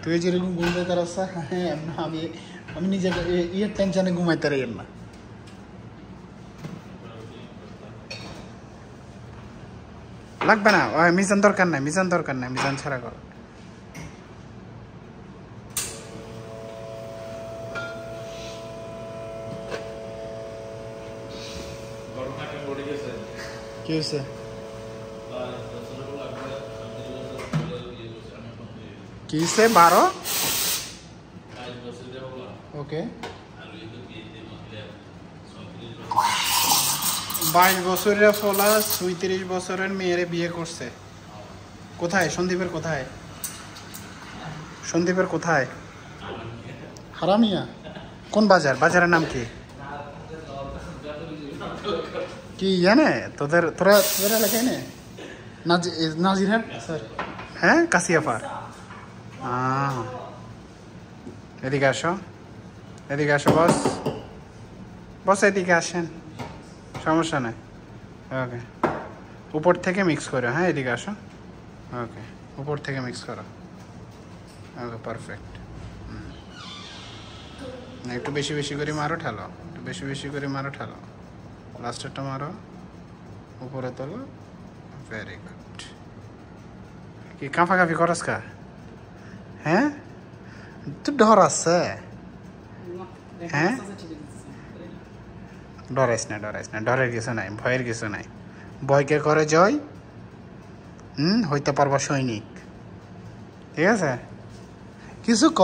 তুই যেরকম ঘুমতে তার হ্যাঁ আমি আমি নিজেকে ইয়ের টেনশনে ঘুমাইতে পারি না। লাগবে না, মিজান দরকার নাই, মিজান দরকার নাই, মিজান ছাড়া করো। কি হয়েছে? কি হয়েছে? 12 ওকে 22 বছরের ফলা 36 বছরের মেয়েরে বিয়ে করছে। কোথায়? সন্দীপের কোথায়? সন্দীপের কোথায়? হারামিয়া? কোন বাজার? বাজারের নাম কি? কি জানে তোদের? তোরা এলাকায় নে নাজির? হ্যাঁ স্যার, হ্যাঁ কাশিয়াফার। এদিকে আসো, এদিকে আসো বস, বস এদিকে আসেন, সমস্যা নেই। ওকে উপর থেকে মিক্স করো, হ্যাঁ এদিকে আসো। ওকে উপর থেকে মিক্স করো। Okay perfect. একটু বেশি বেশি করে মারো, ঠালো, একটু বেশি বেশি করে মারো, ঠালো, লাস্টেরটা মারো, উপরে তোলো। Very good. কি কাঁফাকাঁফি করস কা? হ্যাঁ তুই ডর আছে? হ্যাঁ ডরাইস না, ডরাইস না, ডরের কিছু নাই, ভয়ের কিছু নাই। ভয়কে করে জয়, হইতে পারবা সৈনিক। ঠিক আছে, কিছু ক।